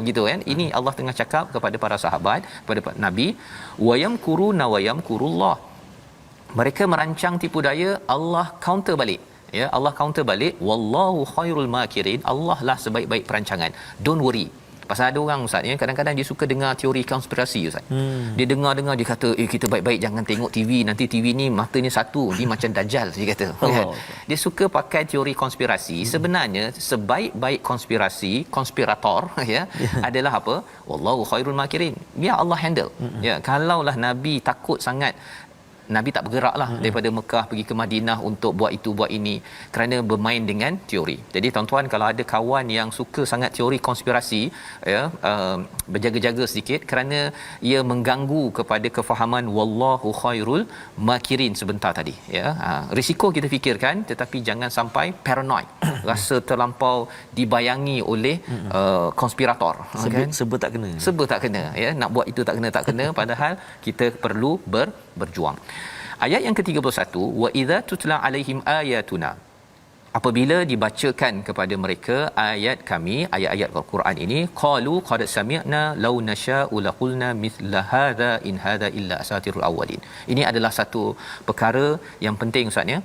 begitu kan. Ini Allah tengah cakap kepada para sahabat, kepada nabi, wayamkuruna wayamkurullah. Mereka merancang tipu daya, Allah counter balik ya. Allah counter balik, wallahu khairul makirin. Allah lah sebaik-baik perancangan. Don't worry. Pasal ada orang Ustaz ya, kadang-kadang dia suka dengar teori konspirasi Ustaz. Dia dengar dia kata kita baik-baik jangan tengok TV, nanti TV ni matanya satu, dia macam dajjal dia kata. Kan? Dia suka pakai teori konspirasi. Sebenarnya sebaik-baik konspirator ya adalah apa? Wallahu khairul makirin. Biar Allah handle. Ya, kalaulah nabi takut sangat, Nabi tak bergeraklah daripada Mekah pergi ke Madinah untuk buat itu buat ini, kerana bermain dengan teori. Jadi tuan-tuan, kalau ada kawan yang suka sangat teori konspirasi ya, berjaga-jaga sedikit, kerana ia mengganggu kepada kefahaman wallahu khairul makirin sebentar tadi ya. Risiko kita fikirkan, tetapi jangan sampai paranoid, rasa terlampau dibayangi oleh konspirator kan. Sebab tak kena ya, nak buat itu tak kena padahal kita perlu berjuang. Ayat yang ke-31, wa idza tutla alaihim ayatuna, apabila dibacakan kepada mereka ayat kami, ayat-ayat Al-Quran ini, qalu qad sami'na law nasha'u laqulna mithla hadza in hadza illa asatirul awwalin. Ini adalah satu perkara yang penting Ustaz ya.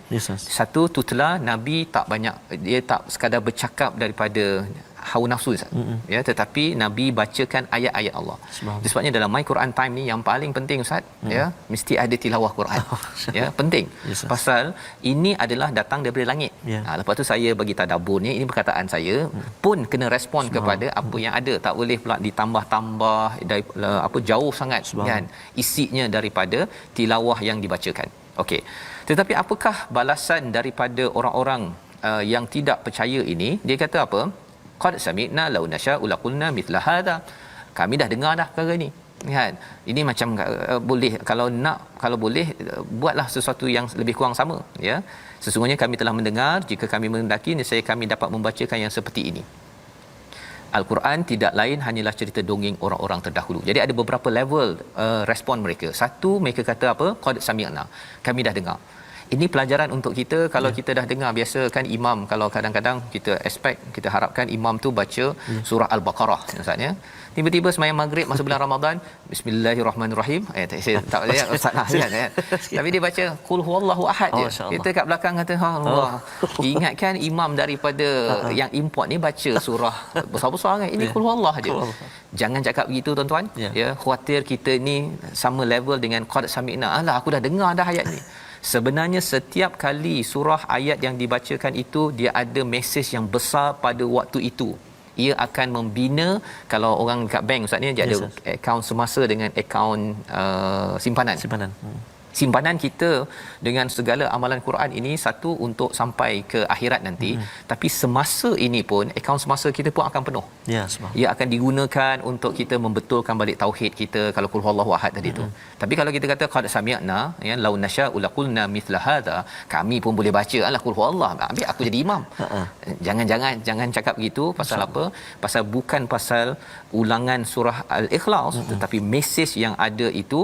Satu, tutla, nabi tak banyak, dia tak sekadar bercakap daripada hawa nafsu ya, tetapi nabi bacakan ayat-ayat Allah. Sebabnya dalam My Quran Time ni yang paling penting Ustaz ya, mesti ada tilawah Quran. Ya, penting. Pasal ini adalah datang daripada langit. Lepas tu saya bagi tadabbur ni, ini perkataan saya pun kena respon kepada apa yang ada, tak boleh pula ditambah-tambah dari apa jauh sangat kan isinya daripada tilawah yang dibacakan. Okey. Tetapi apakah balasan daripada orang-orang yang tidak percaya ini? Dia kata apa? Qad sami'na law nasha'u laqulna mithla hadha. Kami dah dengar dah perkara ni kan. Ini macam boleh, kalau boleh buatlah sesuatu yang lebih kurang sama ya. Sesungguhnya kami telah mendengar, jika kami menghendaki nescaya kami dapat membacakan yang seperti ini. Al-Quran tidak lain hanyalah cerita dongeng orang-orang terdahulu. Jadi ada beberapa level respon mereka. Satu, mereka kata apa? Qad sami'na. Kami dah dengar. Ini pelajaran untuk kita. Kalau kita dah dengar, biasa kan imam, kalau kadang-kadang kita expect, kita harapkan imam tu baca surah Al-Baqarah misalnya. Tiba-tiba sembahyang maghrib masa bulan Ramadan, bismillahirrahmanirrahim. Saya tak boleh ustaz kan. Tapi dia baca qul huwallahu ahad je. Kita kat belakang kata Allah. Ingatkan imam daripada yang import ni baca surah besar-besar kan. Ini qul huwallah je. Jangan cakap begitu tuan-tuan. Ya, khuatir kita ni sama level dengan qad sami'na. Alah, aku dah dengar dah ayat ni. Sebenarnya setiap kali surah ayat yang dibacakan itu, dia ada mesej yang besar pada waktu itu. Ia akan membina, kalau orang dekat bank Ustaz ni, dia ada akaun semasa dengan akaun simpanan. simpanan kita dengan segala amalan Quran ini satu untuk sampai ke akhirat nanti, tapi semasa ini pun akaun semasa kita pun akan penuh. Ya, subhanallah. Ia akan digunakan untuk kita membetulkan balik tauhid kita kalau qul huwallahu ahad tadi tu. Tapi kalau kita kata qad sami'na ya law nasha'u laqulna mithla hadha, kami pun boleh baca alah qul huwallah, ambil aku jadi imam. Jangan cakap begitu. Pasal apa? Pasal bukan pasal ulangan surah al-ikhlas, tetapi mesej yang ada itu.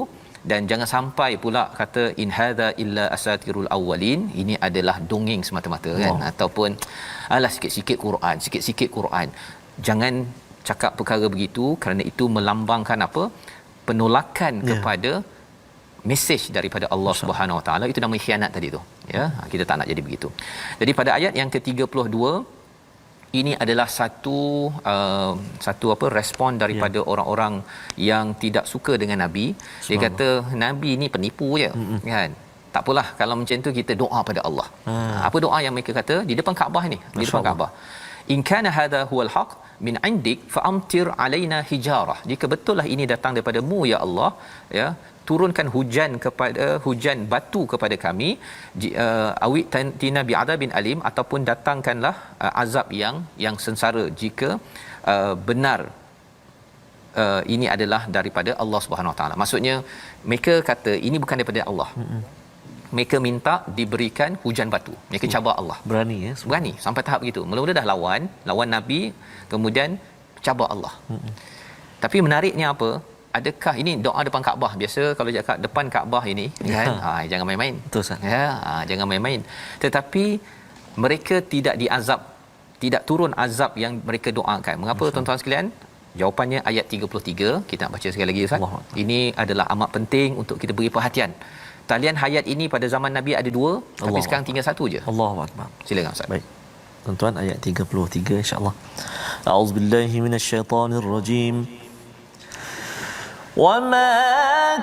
Dan jangan sampai pula kata in hadza illa asatirul awwalin, ini adalah dongeng semata-mata kan, ataupun alah sikit-sikit Quran. Jangan cakap perkara begitu, kerana itu melambangkan apa? Penolakan kepada mesej daripada Allah Subhanahu Wa Taala. Itu nama khianat tadi tu ya. Kita tak nak jadi begitu. Jadi pada ayat yang ke-32 ini adalah satu respon daripada orang-orang yang tidak suka dengan Nabi. Dia kata Nabi ni penipu je kan. Tak apalah kalau macam tu kita doa pada Allah. Apa doa yang mereka kata di depan Kaabah ni, di depan Kaabah? In kana hadha huwal haqq min indik fa amtir alaina hijarah. Jika betullah ini datang daripada-Mu ya Allah, ya, turunkan hujan batu kepada kami, awit tina bi adabin alim, ataupun datangkanlah azab yang sengsara jika benar ini adalah daripada Allah Subhanahu Wa Taala. Maksudnya mereka kata ini bukan daripada Allah. Mereka minta diberikan hujan batu. Mereka cabar Allah. Berani ya. Berani sampai tahap begitu. Mula-mula dah lawan Nabi, kemudian cabar Allah. Tapi menariknya apa? Adakah ini doa depan Kaabah? Biasa kalau cakap depan Kaabah ini kan, jangan main-main. Betul Ustaz. Ya, jangan main-main. Tetapi mereka tidak diazab, tidak turun azab yang mereka doakan. Mengapa tuan-tuan sekalian? Jawapannya ayat 33. Kita nak baca sekali lagi Ustaz. Ini adalah amat penting untuk kita beri perhatian. Talian hayat ini pada zaman Nabi ada 2, tapi sekarang tinggal 1 je. Allahu akbar. Silakan Ustaz. Baik. Tuan-tuan, ayat 33 insya-Allah. A'udzubillahi minasyaitonirrajim. وَمَا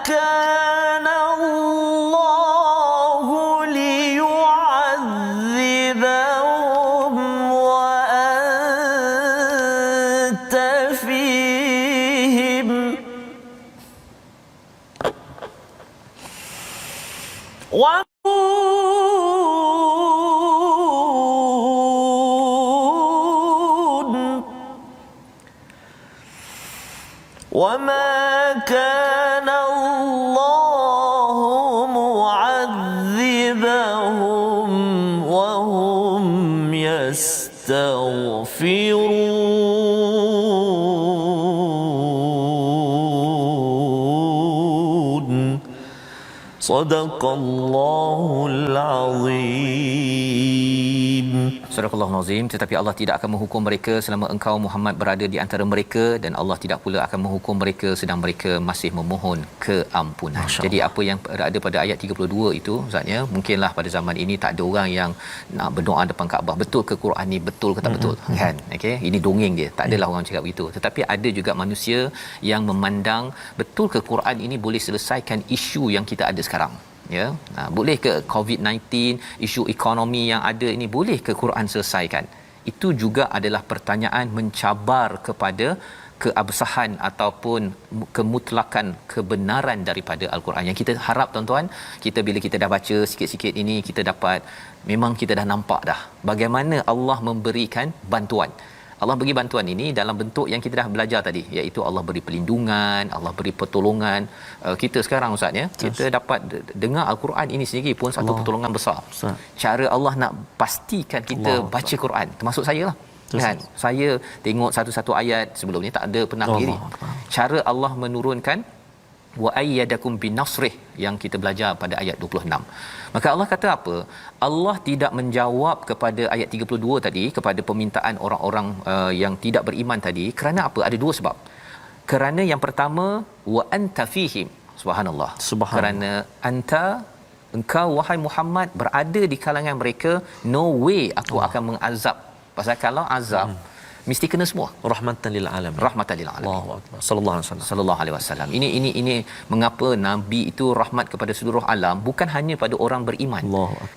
كَانَ اللَّهُ لِيُعَذِّبَهُمْ وَأَنْتَ فِيهِمْ وَمَا كَانَ اللَّهُ مُعَذِّبَهُمْ وَهُمْ يَسْتَغْفِرُونَ صدق الله العظيم. Surah Al-Nazim. Tetapi Allah tidak akan menghukum mereka selama engkau Muhammad berada di antara mereka, dan Allah tidak pula akan menghukum mereka sedang mereka masih memohon keampunan. Jadi apa yang berada pada ayat 32 itu Ustaznya, mungkinlah pada zaman ini tak ada orang yang nak berdoa depan Kaabah. Betul ke Quran ni betul ke tak betul kan? Okey, ini dongeng dia. Tak adalah orang cakap begitu. Tetapi ada juga manusia yang memandang betul ke Quran ini boleh selesaikan isu yang kita ada sekarang. Ya, boleh ke COVID-19, isu ekonomi yang ada ini boleh ke Quran selesaikan? Itu juga adalah pertanyaan mencabar kepada keabsahan ataupun kemutlakan kebenaran daripada Al-Quran. Yang kita harap tuan-tuan, kita bila kita dah baca sikit-sikit ini, kita dapat, memang kita dah nampak dah bagaimana Allah memberikan bantuan. Allah bagi bantuan ini dalam bentuk yang kita dah belajar tadi, iaitu Allah beri perlindungan, Allah beri pertolongan. Kita sekarang Ustaz ya, kita dapat dengar Al-Quran ini sendiri pun satu pertolongan besar. Cara Allah nak pastikan kita baca Quran, termasuk saya lah. Kan? Saya tengok satu-satu ayat, sebelum ni tak ada pernah begini. Cara Allah menurunkan wa ayyadakum binasrih yang kita belajar pada ayat 26. Maka Allah kata apa? Allah tidak menjawab kepada ayat 32 tadi, kepada permintaan orang-orang yang tidak beriman tadi. Kerana apa? Ada 2 sebab. Kerana yang pertama, wa anta fihim. Subhanallah. Kerana anta, engkau wahai Muhammad berada di kalangan mereka, no way aku akan mengazab. Pasal kalau azab mesti kena semua. Rahmatan lil alamin. Rahmatan lil alamin. Allahu akbar. Sallallahu alaihi wasallam. Ini mengapa nabi itu rahmat kepada seluruh alam, bukan hanya pada orang beriman.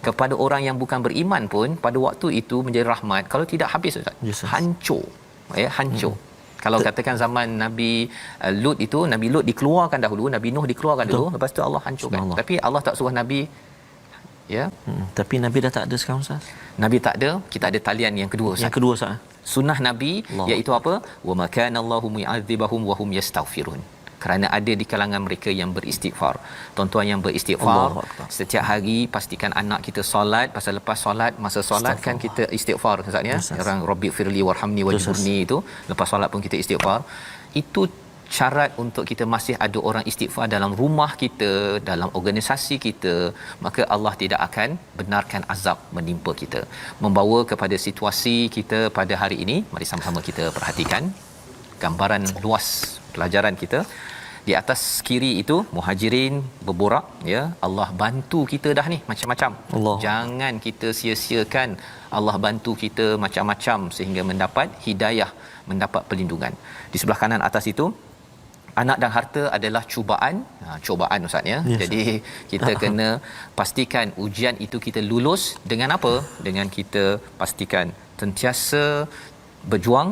Kepada orang yang bukan beriman pun pada waktu itu menjadi rahmat. Kalau tidak habis Ustaz. Hancur. Ya, hancur. Kalau katakan zaman Nabi Lut itu, Nabi Lut dikeluarkan dahulu, Nabi Nuh dikeluarkan dulu, lepas tu Allah hancurkan. Tapi Allah tak suruh Nabi, ya. Tapi Nabi dah tak ada sekarang Ustaz. Nabi tak ada, kita ada talian yang kedua Ustaz. Yang kedua Ustaz. Sunnah Nabi iaitu apa? Wa ma kana Allahu mu'adzibahum wa hum yastaghfirun. Kerana ada di kalangan mereka yang beristighfar. Tuan-tuan yang beristighfar, setiap hari pastikan anak kita solat, pasal lepas solat, masa solat kan kita istighfar Ustaz ya. Orang Rabbi firli warhamni wajburni itu, lepas solat pun kita istighfar. Itu syarat untuk kita masih ada orang istighfar dalam rumah kita, dalam organisasi kita, maka Allah tidak akan benarkan azab menimpa kita. Membawa kepada situasi kita pada hari ini, mari sama-sama kita perhatikan gambaran luas pelajaran kita. Di atas kiri itu Muhajirin berborak, ya, Allah bantu kita dah ni macam-macam. Jangan kita sia-siakan Allah bantu kita macam-macam sehingga mendapat hidayah, mendapat perlindungan. Di sebelah kanan atas itu anak dan harta adalah cubaan. Cubaan Ustaz ya. Yes. Jadi kita kena pastikan ujian itu kita lulus dengan apa? Dengan kita pastikan sentiasa berjuang.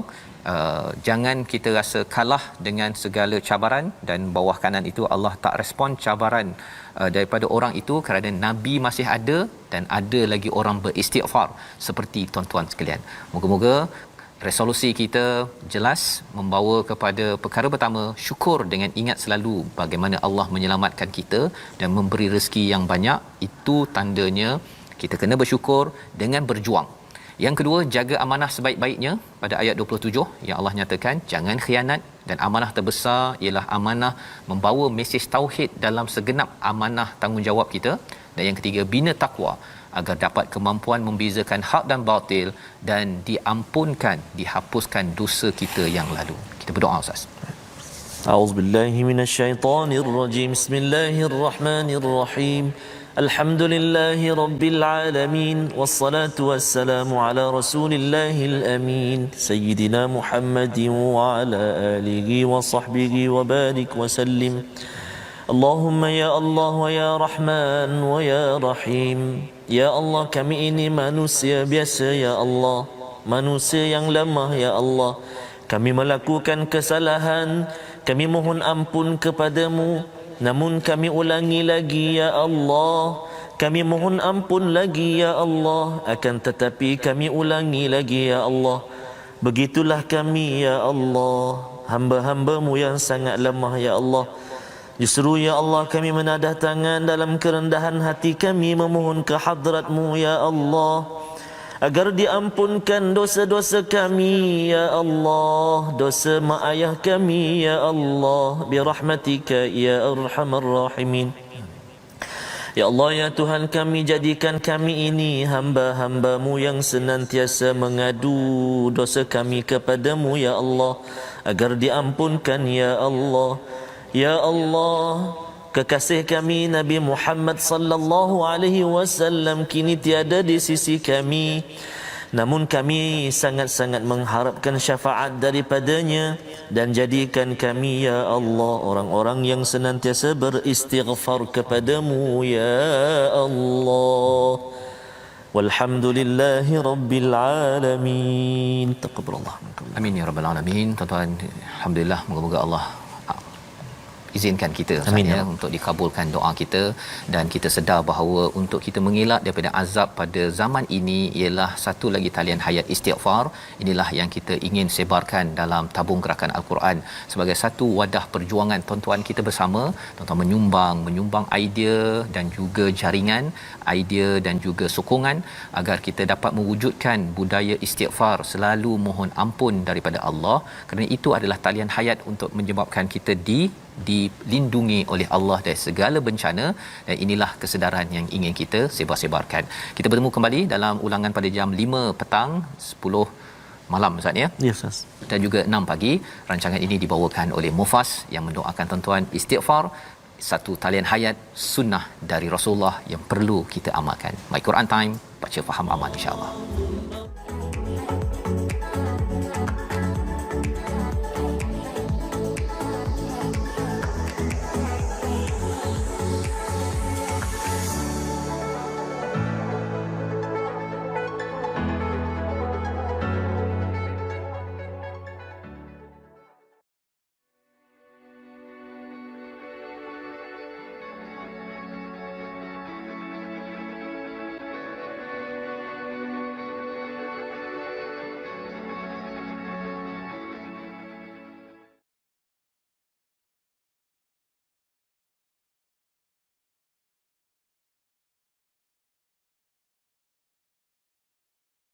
Jangan kita rasa kalah dengan segala cabaran, dan bawah kanan itu Allah tak respon cabaran daripada orang itu kerana Nabi masih ada dan ada lagi orang beristighfar seperti tuan-tuan sekalian. Moga-moga resolusi kita jelas, membawa kepada perkara pertama, syukur dengan ingat selalu bagaimana Allah menyelamatkan kita dan memberi rezeki yang banyak. Itu tandanya kita kena bersyukur dengan berjuang. Yang kedua, jaga amanah sebaik-baiknya. Pada ayat 27 yang Allah nyatakan jangan khianat, dan amanah terbesar ialah amanah membawa mesej tauhid dalam segenap amanah tanggungjawab kita. Dan yang ketiga, bina takwa agar dapat kemampuan membezakan hak dan batil dan diampunkan, dihapuskan dosa kita yang lalu. Kita berdoa Ustaz. A'udzubillahi minasyaitonirrajim. Bismillahirrahmanirrahim. Alhamdulillahi rabbil alamin, wassalatu wassalamu ala rasulillahil amin, sayyidina Muhammadin wa ala alihi wa sahbihi wa barik wa sallim. Allahumma ya Allah wa ya Rahman wa ya Rahim. Ya Allah, kami ini manusia biasa ya Allah, manusia yang lemah ya Allah. Kami melakukan kesalahan, kami mohon ampun kepadamu, namun kami ulangi lagi ya Allah. Kami mohon ampun lagi ya Allah, akan tetapi kami ulangi lagi ya Allah. Begitulah kami ya Allah, hamba-hamba-Mu yang sangat lemah ya Allah. Justru ya Allah, kami menadah tangan dalam kerendahan hati kami memohon ke hadrat-Mu ya Allah, agar diampunkan dosa-dosa kami ya Allah, dosa mak ayah kami ya Allah, birahmatika ya arhamar rahimin. Ya Allah, ya Tuhan kami, jadikan kami ini hamba-hamba-Mu yang senantiasa mengadu dosa kami kepadamu ya Allah, agar diampunkan ya Allah. Ya Allah, kekasih kami Nabi Muhammad sallallahu alaihi wasallam kini tiada di sisi kami, namun kami sangat-sangat mengharapkan syafaat daripadanya, dan jadikan kami ya Allah orang-orang yang senantiasa beristighfar kepadamu ya Allah. Walhamdulillahi rabbil alamin. Taqabbalallah. Amin ya rabbal alamin. Tuan-tuan, alhamdulillah, moga-moga Allah izinkan kita ya, untuk dikabulkan doa kita, dan kita sedar bahawa untuk kita mengelak daripada azab pada zaman ini ialah satu lagi talian hayat istighfar. Inilah yang kita ingin sebarkan dalam tabung gerakan Al-Quran sebagai satu wadah perjuangan tuan-tuan kita bersama. Tuan-tuan menyumbang idea dan juga jaringan idea dan juga sokongan agar kita dapat mewujudkan budaya istighfar, selalu mohon ampun daripada Allah, kerana itu adalah talian hayat untuk menyebabkan kita dilindungi oleh Allah dari segala bencana. Dan inilah kesedaran yang ingin kita sebar-sebarkan. Kita bertemu kembali dalam ulangan pada jam 5 petang, 10 malam Ustaz ya. Yes, Ustaz. Dan juga 6 pagi. Rancangan ini dibawakan oleh Mufas yang mendoakan tuan-tuan istighfar, satu talian hayat sunnah dari Rasulullah yang perlu kita amalkan. My Quran Time, baca faham amal insya-Allah.